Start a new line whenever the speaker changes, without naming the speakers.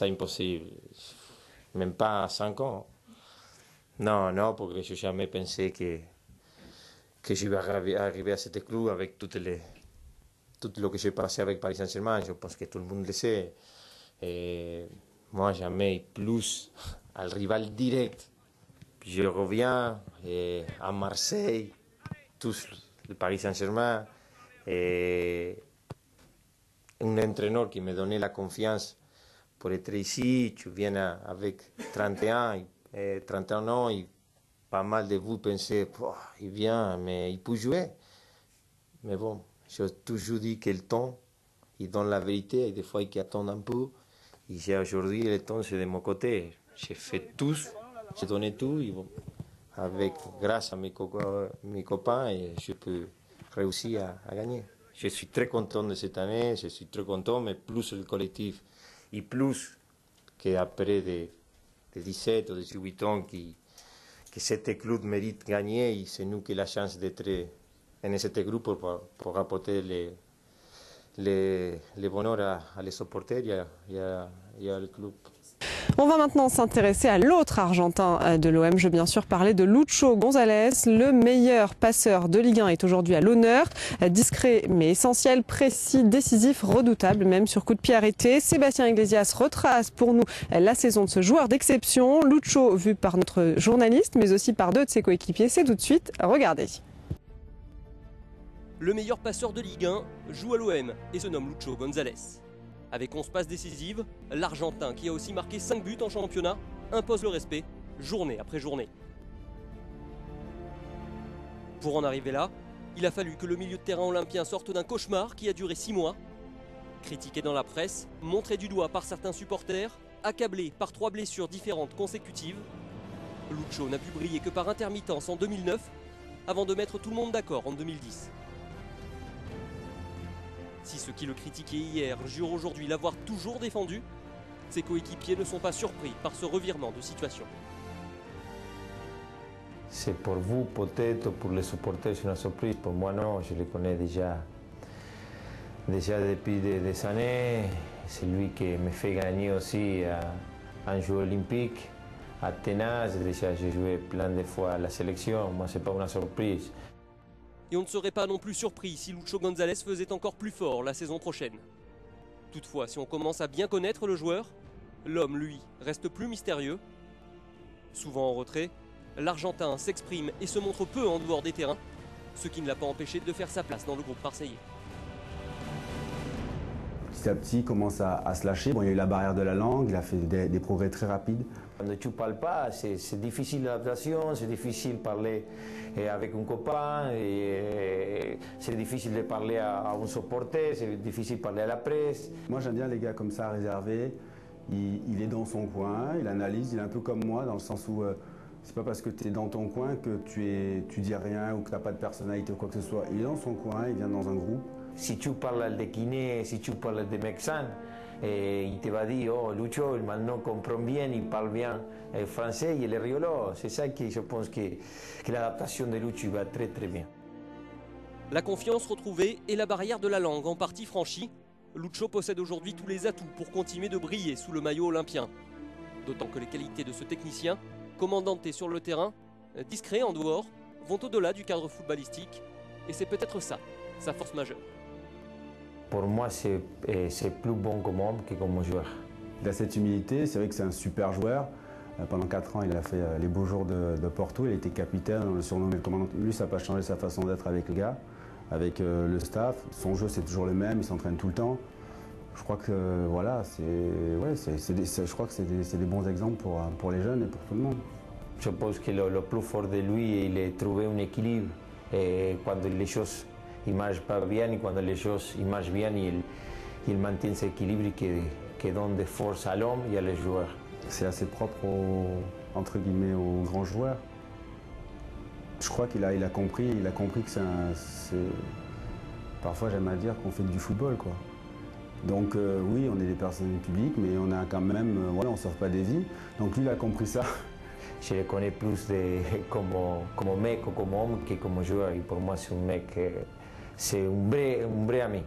ça impossible. Même pas à 5 ans. Non, non, parce que je n'ai jamais pensé que je vais arriver à cet club avec tout ce que j'ai passé avec Paris Saint-Germain. Je pense que tout le monde le sait. Et moi, jamais plus al rival direct. Je reviens à Marseille, tous le Paris Saint-Germain. Et un entraîneur qui me donnait la confiance pour être ici. Tu viens avec 31 ans et pas mal de vous pensez, il vient, mais il peut jouer. Mais bon, j'ai toujours dit que le temps, il donne la vérité et des fois il attend un peu. Et aujourd'hui, le temps, c'est de mon côté. J'ai fait tout, j'ai donné tout. Et bon, grâce à mes copains, et je peux réussir à gagner. Je suis très content de cette année, je suis très content, mais plus le collectif. Et plus qu'après des 17 ou 18 ans que cet club mérite gagner et c'est nous qui avons la chance d'être en ce groupe pour apporter le bonheur à les supporters et au club.
On va maintenant s'intéresser à l'autre Argentin de l'OM. Je veux bien sûr parler de Lucho González. Le meilleur passeur de Ligue 1 est aujourd'hui à l'honneur. Discret mais essentiel, précis, décisif, redoutable, même sur coup de pied arrêté. Sébastien Iglesias retrace pour nous la saison de ce joueur d'exception. Lucho vu par notre journaliste, mais aussi par deux de ses coéquipiers. C'est tout de suite. Regardez.
Le meilleur passeur de Ligue 1 joue à l'OM et se nomme Lucho González. Avec 11 passes décisives, l'Argentin, qui a aussi marqué 5 buts en championnat, impose le respect, journée après journée. Pour en arriver là, il a fallu que le milieu de terrain olympien sorte d'un cauchemar qui a duré 6 mois. Critiqué dans la presse, montré du doigt par certains supporters, accablé par 3 blessures différentes consécutives, Lucho n'a pu briller que par intermittence en 2009, avant de mettre tout le monde d'accord en 2010. Si ceux qui le critiquaient hier jurent aujourd'hui l'avoir toujours défendu, ses coéquipiers ne sont pas surpris par ce revirement de situation.
C'est pour vous peut-être, pour les supporters, c'est une surprise. Pour moi, non, je le connais déjà depuis des années. C'est lui qui me fait gagner aussi un jeu olympique. À Athènes, déjà j'ai joué plein de fois à la sélection. Moi, ce n'est pas une surprise.
Et on ne serait pas non plus surpris si Lucho González faisait encore plus fort la saison prochaine. Toutefois, si on commence à bien connaître le joueur, l'homme, lui, reste plus mystérieux. Souvent en retrait, l'Argentin s'exprime et se montre peu en dehors des terrains, ce qui ne l'a pas empêché de faire sa place dans le groupe marseillais.
Petit à petit, il commence à se lâcher. Bon, il y a eu la barrière de la langue, il a fait des progrès très rapides.
Quand tu ne parles pas, c'est difficile l'adaptation, c'est difficile de parler avec un copain, c'est difficile de parler à un supporter, c'est difficile de parler à la presse.
Moi j'aime bien les gars comme ça, réservés. Il est dans son coin, il analyse, il est un peu comme moi dans le sens où c'est pas parce que tu es dans ton coin que tu dis rien ou que tu n'as pas de personnalité ou quoi que ce soit. Il est dans son coin, il vient dans un groupe.
Si tu parles de kiné, si tu parles de médecin, il te va dire, oh Lucho, maintenant comprend bien, il parle bien français, il est rigolo. C'est ça que je pense que l'adaptation de Lucho va très très bien.
La confiance retrouvée et la barrière de la langue en partie franchie, Lucho possède aujourd'hui tous les atouts pour continuer de briller sous le maillot olympien. D'autant que les qualités de ce technicien, commandanté sur le terrain, discret en dehors, vont au-delà du cadre footballistique. Et c'est peut-être ça, sa force majeure.
Pour moi, c'est plus bon comme homme que comme joueur.
Il a cette humilité, c'est vrai que c'est un super joueur. Pendant 4 ans, il a fait les beaux jours de Porto, il était capitaine, on le surnommait le commandant. Lui, ça n'a pas changé sa façon d'être avec les gars, avec le staff. Son jeu, c'est toujours le même, il s'entraîne tout le temps. Je crois que voilà, je crois que c'est des bons exemples pour les jeunes et pour tout le monde.
Je pense que le plus fort de lui, il est trouver un équilibre. Et quand les choses ne marchent pas bien et quand les choses marchent bien, il maintient cet équilibre qui donne de force à l'homme et à les joueurs.
C'est assez propre entre guillemets aux grands joueurs. Je crois qu'il a compris que c'est parfois j'aime à dire qu'on fait du football quoi. Donc oui, on est des personnes publiques, mais on a quand même, voilà, on ne sauve pas des vies. Donc lui, il a compris ça.
Je le connais plus comme mec ou comme homme que comme joueur. Et pour moi, c'est un mec, c'est un vrai ami.